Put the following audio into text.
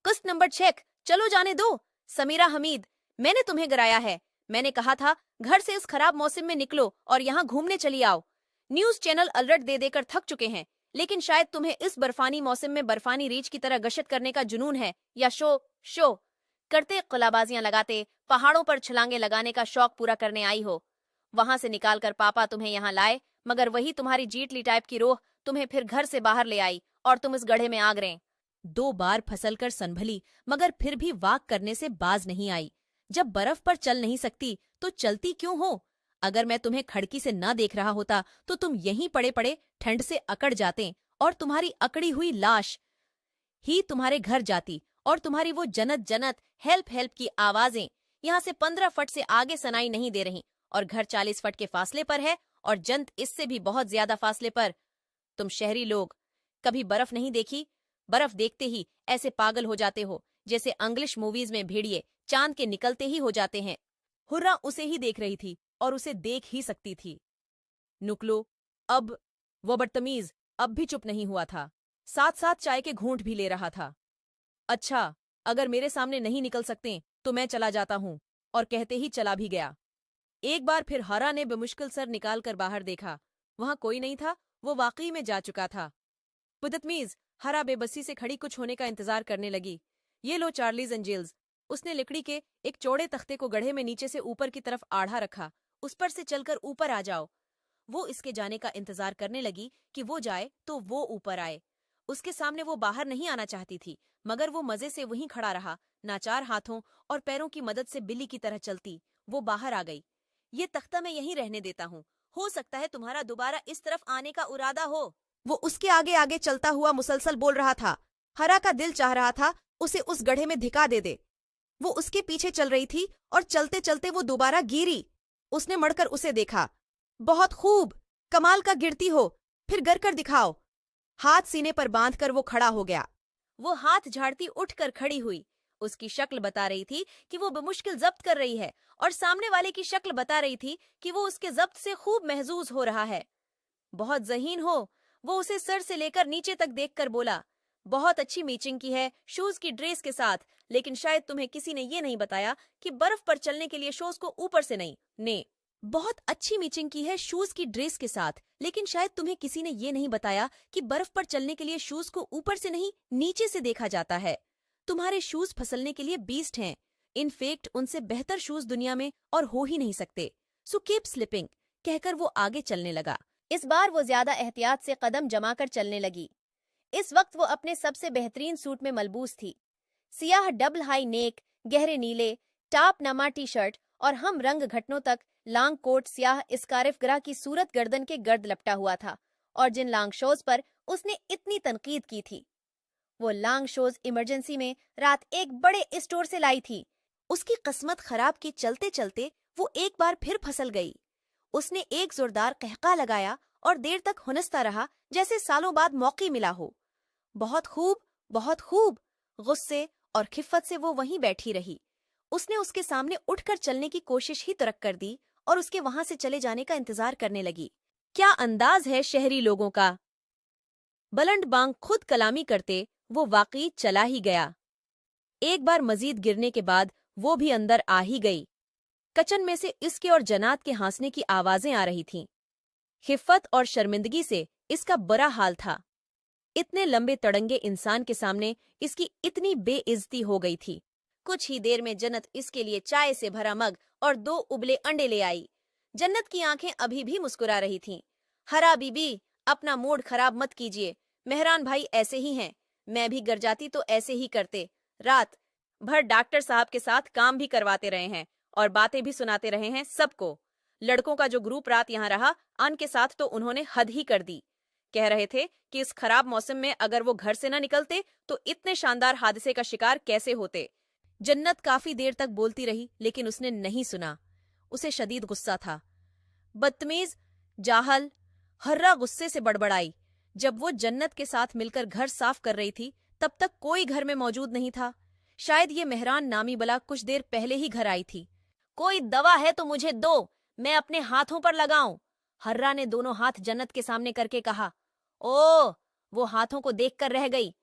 किस्त number check, चलो जाने दो। समीरा हमीद, मैंने तुम्हें गिराया है। मैंने कहा था घर से इस खराब मौसम में निकलो और यहाँ घूमने चली आओ। न्यूज चैनल अलर्ट दे देकर थक चुके हैं, लेकिन शायद तुम्हें इस बर्फानी मौसम में बर्फानी रीछ की तरह गश्त करने का जुनून है, या शो करते, कलाबाजियां लगाते, पहाड़ों पर छलांगे लगाने का शौक पूरा करने आई हो। वहां से निकालकर पापा तुम्हें यहाँ लाए, मगर वही तुम्हारी जीटली टाइप की रोह तुम्हें फिर घर से बाहर ले आई और तुम इस गड्ढे में आ गए। 2 बार फंसल कर सनभली, मगर फिर भी वाक करने से बाज नहीं आई। जब बर्फ पर चल नहीं सकती तो चलती क्यों हो? अगर मैं तुम्हें खिड़की से न देख रहा होता तो तुम यहीं पड़े पड़े ठंड से अकड़ जाते और तुम्हारी अकड़ी हुई लाश ही तुम्हारे घर जाती और तुम्हारी वो जन्नत जन्नत हेल्प हेल्प की आवाजें यहाँ से 15 फट से आगे सुनाई नहीं दे रही, और घर 40 फट के फासले पर है और जंत इससे भी बहुत ज्यादा फासले पर। तुम शहरी लोग कभी बर्फ नहीं देखी? बर्फ देखते ही ऐसे पागल हो जाते हो जैसे इंग्लिश मूवीज में भेड़िए चांद के निकलते ही हो जाते हैं। हुर्रा उसे ही देख रही थी और उसे देख ही सकती थी। नुकलो, अब वो बदतमीज अब भी चुप नहीं हुआ था, साथ साथ चाय के घूंट भी ले रहा था। अच्छा, अगर मेरे सामने नहीं निकल सकते तो मैं चला जाता हूँ, और कहते ही चला भी गया। एक बार फिर हरा ने बेमुश्किल सर निकालकर बाहर देखा। वहां कोई नहीं था, वो वाकई में जा चुका था। बदतमीज, हरा बेबसी से खड़ी कुछ होने का इंतजार करने लगी। ये लो चार्लीज एंजल्स। उसने लकड़ी के एक चौड़े तख्ते को गड्ढे में नीचे से ऊपर की तरफ आढ़ा रखा। उस पर से चलकर ऊपर आ जाओ। वो इसके जाने का इंतजार करने लगी कि वो जाए तो वो ऊपर आए। उसके सामने वो बाहर नहीं आना चाहती थी, मगर वो मजे से वहीं खड़ा रहा। नाचार हाथों और पैरों की मदद से बिल्ली की तरह चलती वो बाहर आ गई। ये तख्ता मैं यहीं रहने देता हूँ, हो सकता है तुम्हारा दोबारा इस तरफ आने का इरादा हो। वो उसके आगे आगे चलता हुआ मुसलसल बोल रहा था। हरा का दिल चाह रहा था उसे उस गड्ढे में धिका दे दे। वो उसके पीछे चल रही थी और चलते चलते वो दोबारा गिरी। उसने मड़कर उसे देखा। बहुत खूब, कमाल का गिरती हो, फिर गर कर दिखाओ। हाथ सीने पर बांधकर वो खड़ा हो गया। वो हाथ झाड़ती उठकर खड़ी हुई। उसकी शक्ल बता रही थी कि वो बेमुश्किल जब्त कर रही है, और सामने वाले की शक्ल बता रही थी कि वो उसके जब्त से खूब महजूज हो रहा है। बहुत ज़हीन हो, वो उसे सर से लेकर नीचे तक देखकर बोला। बहुत अच्छी मैचिंग की है शूज की ड्रेस के साथ, लेकिन शायद तुम्हें किसी ने ये नहीं बताया कि बर्फ पर चलने के लिए शूज को ऊपर से नहीं, ने बहुत अच्छी मैचिंग की है शूज की ड्रेस के साथ, लेकिन शायद तुम्हें किसी ने ये नहीं बताया कि बर्फ पर चलने के लिए शूज को ऊपर से नहीं नीचे से देखा जाता है। तुम्हारे शूज फिसलने के लिए बीस्ट हैं। इनफैक्ट उनसे बेहतर शूज दुनिया में और हो ही नहीं सकते। सो कीप स्लिपिंग, कहकर वो आगे चलने लगा। इस बार वो ज्यादा एहतियात से कदम जमाकर चलने लगी। इस वक्त वो अपने सबसे बेहतरीन सूट में मलबूस थी। सियाह डबल हाई नेक, गहरे नीले टाप नमा टी शर्ट और हम रंग घटनों तक लॉन्ग कोट स्याह स्कार्फ ग्रा की सूरत गर्दन के गर्द लपटा हुआ था, और जिन लॉन्ग शोज पर उसने इतनी तनकीद की थी, वो लॉन्ग शोज इमरजेंसी में रात एक बड़े स्टोर से लाई थी। उसकी किस्मत खराब की चलते चलते वो एक बार फिर फंसल गई। उसने एक जोरदार कहका लगाया और देर तक हुनसता रहा जैसे सालों बाद मौका मिला हो। बहुत खूब, बहुत खूब। गुस्से और खिफ़्फ़त से वो वहीं बैठी रही। उसने उसके सामने उठकर चलने की कोशिश ही तरक कर दी और उसके वहां से चले जाने का इंतजार करने लगी। क्या अंदाज है शहरी लोगों का। बुलंद बांग खुद कलामी करते वो वाकई चला ही गया। एक बार मजीद गिरने के बाद वो भी अंदर आ ही गई। किचन में से इसके और जनात के हंसने की आवाजें आ रही थीं। खिफ़्फ़त और शर्मिंदगी से इसका बुरा हाल था। इतने लंबे तड़ंगे इंसान के सामने इसकी इतनी बेइज्जती हो गई थी। कुछ ही देर में जन्नत इसके लिए चाय से भरा मग और 2 उबले अंडे ले आई। जन्नत की आंखें अभी भी मुस्कुरा रही थीं। हरा बीबी, अपना मूड खराब मत कीजिए, मेहरान भाई ऐसे ही हैं, मैं भी गर जाती तो ऐसे ही करते। रात भर डॉक्टर साहब के साथ काम भी करवाते रहे हैं और बातें भी सुनाते रहे हैं सबको। लड़कों का जो ग्रुप रात यहाँ रहा, अन के साथ तो उन्होंने हद ही कर दी। कह रहे थे कि इस खराब मौसम में अगर वो घर से न निकलते तो इतने शानदार हादसे का शिकार कैसे होते। जन्नत काफी देर तक बोलती रही, लेकिन उसने नहीं सुना। उसे शदीद गुस्सा था। बदतमीज, जाहल। हर्रा गुस्से से बड़बड़ाई। जब वो जन्नत के साथ मिलकर घर साफ कर रही थी तब तक कोई घर में मौजूद नहीं था। शायद ये मेहरान नामी बला कुछ देर पहले ही घर आई थी। कोई दवा है तो मुझे दो, मैं अपने हाथों पर लगाऊं। हर्रा ने दोनों हाथ जन्नत के सामने करके कहा। ओ, वो हाथों को देखकर रह गई।